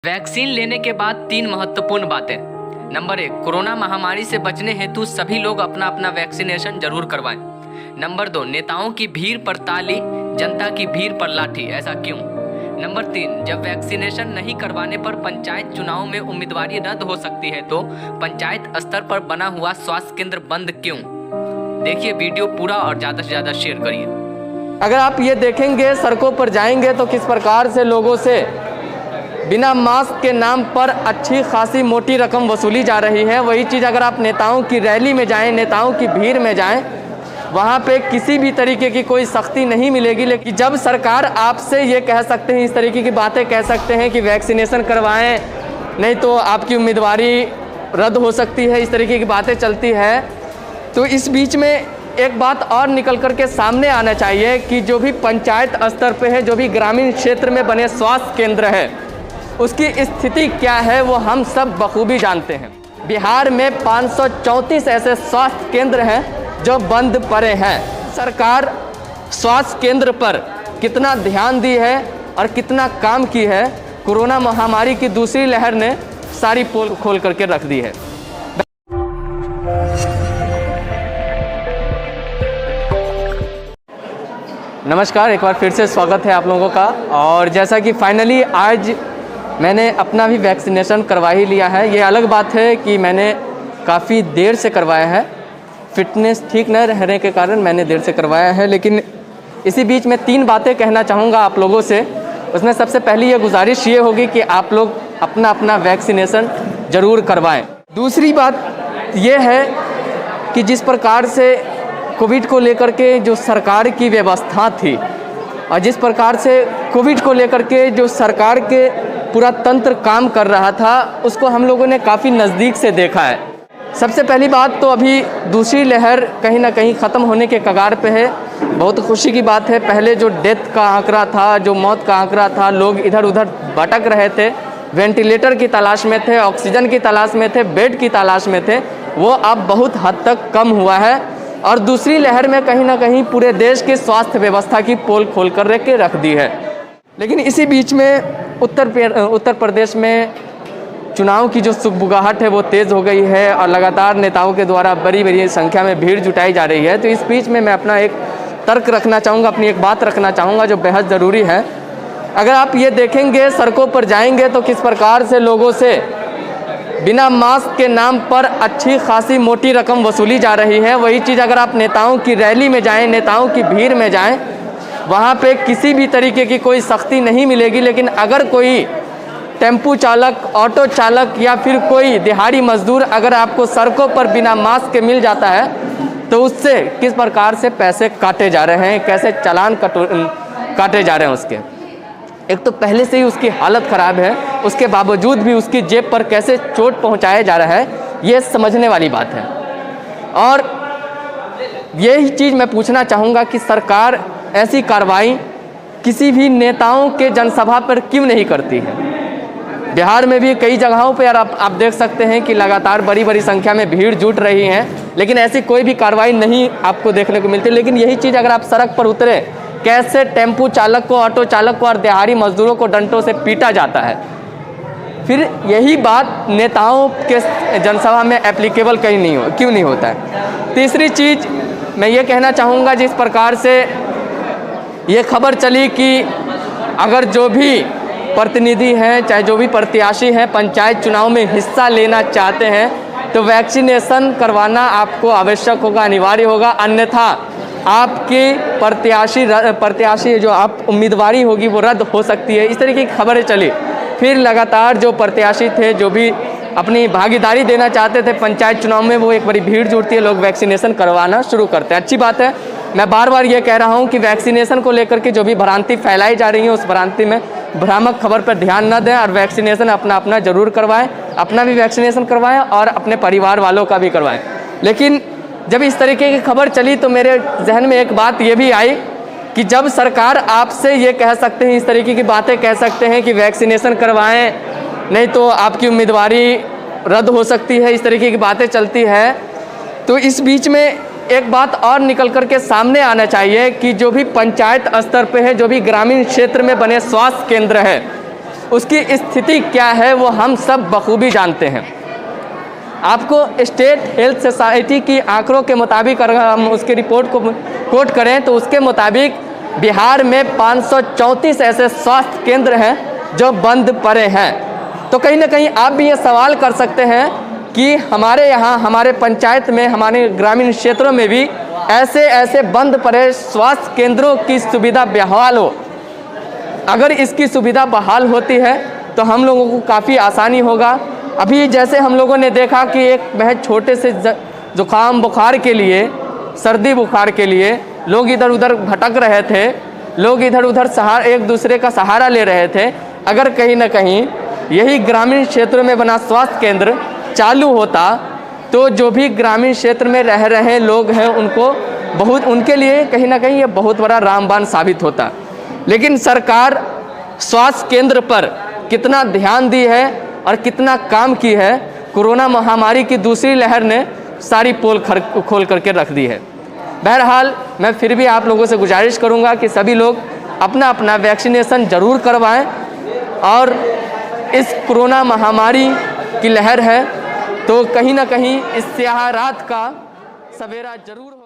Vaccine लेने के बाद 3 महत्वपूर्ण बातें। नंबर 1, कोरोना महामारी से बचने हेतु सभी लोग अपना अपना वैक्सीनेशन जरूर करवाएं। नंबर 2, नेताओं की भीड़ पर ताली, जनता की भीड़ पर लाठी, ऐसा क्यों? नंबर 3, जब वैक्सीनेशन नहीं करवाने पर पंचायत चुनाव में उम्मीदवारी रद्द हो सकती है तो पंचायत स्तर पर बना हुआ स्वास्थ्य केंद्र बंद क्यों? देखिए वीडियो पूरा और ज़्यादा से ज़्यादा शेयर करिए। अगर आप ये देखेंगे, सड़कों पर जाएंगे तो किस प्रकार से लोगों से बिना मास्क के नाम पर अच्छी खासी मोटी रकम वसूली जा रही है। वही चीज़ अगर आप नेताओं की रैली में जाएं, नेताओं की भीड़ में जाएं, वहाँ पे किसी भी तरीके की कोई सख्ती नहीं मिलेगी। लेकिन जब सरकार आपसे ये कह सकते हैं, इस तरीके की बातें कह सकते हैं कि वैक्सीनेशन करवाएं नहीं तो आपकी उम्मीदवारी रद्द हो सकती है, इस तरीके की बातें चलती है, तो इस बीच में एक बात और निकल कर के सामने आना चाहिए कि जो भी पंचायत स्तर पे है, जो भी ग्रामीण क्षेत्र में बने स्वास्थ्य केंद्र है, उसकी स्थिति क्या है वो हम सब बखूबी जानते हैं। बिहार में 534 ऐसे स्वास्थ्य केंद्र हैं जो बंद पड़े हैं। सरकार स्वास्थ्य केंद्र पर कितना ध्यान दी है और कितना काम की है, कोरोना महामारी की दूसरी लहर ने सारी पोल खोल करके रख दी है। नमस्कार, एक बार फिर से स्वागत है आप लोगों का। और जैसा कि फाइनली आज मैंने अपना भी वैक्सीनेशन करवा ही लिया है। ये अलग बात है कि मैंने काफ़ी देर से करवाया है, फिटनेस ठीक न रहने के कारण मैंने देर से करवाया है। लेकिन इसी बीच में 3 बातें कहना चाहूँगा आप लोगों से। उसमें सबसे पहली ये गुजारिश ये होगी कि आप लोग अपना अपना वैक्सीनेशन ज़रूर करवाएं। दूसरी बात ये है कि जिस प्रकार से कोविड को लेकर के जो सरकार की व्यवस्था थी और जिस प्रकार से कोविड को लेकर के जो सरकार के पूरा तंत्र काम कर रहा था, उसको हम लोगों ने काफ़ी नज़दीक से देखा है। सबसे पहली बात तो अभी दूसरी लहर कहीं ना कहीं ख़त्म होने के कगार पे है। बहुत खुशी की बात है। पहले जो डेथ का आंकड़ा था, जो मौत का आंकड़ा था, लोग इधर उधर भटक रहे थे, वेंटिलेटर की तलाश में थे, ऑक्सीजन की तलाश में थे, बेड की तलाश में थे, वो अब बहुत हद तक कम हुआ है। और दूसरी लहर में कहीं ना कहीं पूरे देश की स्वास्थ्य व्यवस्था की पोल खोल कर रख दी है। लेकिन इसी बीच में उत्तर प्रदेश में चुनाव की जो सुगबुगाहट है वो तेज़ हो गई है और लगातार नेताओं के द्वारा बड़ी बड़ी संख्या में भीड़ जुटाई जा रही है। तो इस बीच में मैं अपना एक तर्क रखना चाहूँगा, अपनी एक बात रखना चाहूँगा जो बेहद ज़रूरी है। अगर आप ये देखेंगे, सड़कों पर जाएंगे तो किस प्रकार से लोगों से बिना मास्क के नाम पर अच्छी खासी मोटी रकम वसूली जा रही है। वही चीज़ अगर आप नेताओं की रैली में जाएं, नेताओं की भीड़ में जाएं, वहाँ पे किसी भी तरीके की कोई सख्ती नहीं मिलेगी। लेकिन अगर कोई टेम्पू चालक, ऑटो चालक या फिर कोई दिहाड़ी मजदूर अगर आपको सड़कों पर बिना मास्क के मिल जाता है तो उससे किस प्रकार से पैसे काटे जा रहे हैं, कैसे चालान काटे जा रहे हैं उसके। एक तो पहले से ही उसकी हालत ख़राब है, उसके बावजूद भी उसकी जेब पर कैसे चोट पहुंचाया जा रहा है, ये समझने वाली बात है। और यही चीज़ मैं पूछना चाहूँगा कि सरकार ऐसी कार्रवाई किसी भी नेताओं के जनसभा पर क्यों नहीं करती है। बिहार में भी कई जगहों पर आप देख सकते हैं कि लगातार बड़ी बड़ी संख्या में भीड़ जुट रही है, लेकिन ऐसी कोई भी कार्रवाई नहीं आपको देखने को मिलती। लेकिन यही चीज़ अगर आप सड़क पर उतरे, कैसे टेम्पू चालक को, ऑटो चालक को और दिहाड़ी मजदूरों को डंडों से पीटा जाता है, फिर यही बात नेताओं के जनसभा में एप्लीकेबल क्यों नहीं होता है। तीसरी चीज़ मैं ये कहना चाहूँगा, जिस प्रकार से ये खबर चली कि अगर जो भी प्रतिनिधि हैं, चाहे जो भी प्रत्याशी हैं, पंचायत चुनाव में हिस्सा लेना चाहते हैं तो वैक्सीनेशन करवाना आपको आवश्यक होगा, अनिवार्य होगा, अन्यथा आपकी प्रत्याशी जो आप उम्मीदवारी होगी वो रद्द हो सकती है। इस तरीके की खबरें चली। फिर लगातार जो प्रत्याशी थे, जो भी अपनी भागीदारी देना चाहते थे पंचायत चुनाव में, वो एक बड़ी भीड़ जुटती है, लोग वैक्सीनेशन करवाना शुरू करते हैं। अच्छी बात है। मैं बार बार ये कह रहा हूँ कि वैक्सीनेशन को लेकर के जो भी भ्रांति फैलाई जा रही है, उस भ्रांति में, भ्रामक खबर पर ध्यान न दें और वैक्सीनेशन अपना अपना ज़रूर करवाएं। अपना भी वैक्सीनेशन करवाएं और अपने परिवार वालों का भी करवाएं। लेकिन जब इस तरीके की खबर चली तो मेरे जहन में एक बात ये भी आई कि जब सरकार आपसे ये कह सकते हैं, इस तरीके की बातें कह सकते हैं कि वैक्सीनेशन करवाएं नहीं तो आपकी उम्मीदवारी रद्द हो सकती है, इस तरीके की बातें चलती है, तो इस बीच में एक बात और निकल कर के सामने आना चाहिए कि जो भी पंचायत स्तर पे है, जो भी ग्रामीण क्षेत्र में बने स्वास्थ्य केंद्र है, उसकी स्थिति क्या है वो हम सब बखूबी जानते हैं। आपको स्टेट हेल्थ सोसाइटी की आंकड़ों के मुताबिक अगर हम उसकी रिपोर्ट को कोट करें तो उसके मुताबिक बिहार में 534 ऐसे स्वास्थ्य केंद्र हैं जो बंद पड़े हैं। तो कहीं ना कहीं आप भी ये सवाल कर सकते हैं कि हमारे यहाँ, हमारे पंचायत में, हमारे ग्रामीण क्षेत्रों में भी ऐसे बंद पड़े स्वास्थ्य केंद्रों की सुविधा बहाल हो। अगर इसकी सुविधा बहाल होती है तो हम लोगों को काफ़ी आसानी होगा। अभी जैसे हम लोगों ने देखा कि एक महज छोटे से जुकाम बुखार के लिए, सर्दी बुखार के लिए लोग इधर उधर भटक रहे थे, लोग इधर उधर एक दूसरे का सहारा ले रहे थे। अगर कहीं ना कहीं यही ग्रामीण क्षेत्रों में बना स्वास्थ्य केंद्र चालू होता तो जो भी ग्रामीण क्षेत्र में रह रहे लोग हैं उनके लिए कहीं ना कहीं ये बहुत बड़ा रामबाण साबित होता। लेकिन सरकार स्वास्थ्य केंद्र पर कितना ध्यान दी है और कितना काम की है, कोरोना महामारी की दूसरी लहर ने सारी पोल खोल करके रख दी है। बहरहाल मैं फिर भी आप लोगों से गुजारिश करूंगा कि सभी लोग अपना अपना वैक्सीनेशन ज़रूर करवाएं और इस कोरोना महामारी की लहर है तो कहीं ना कहीं इस स्याह रात का सवेरा ज़रूर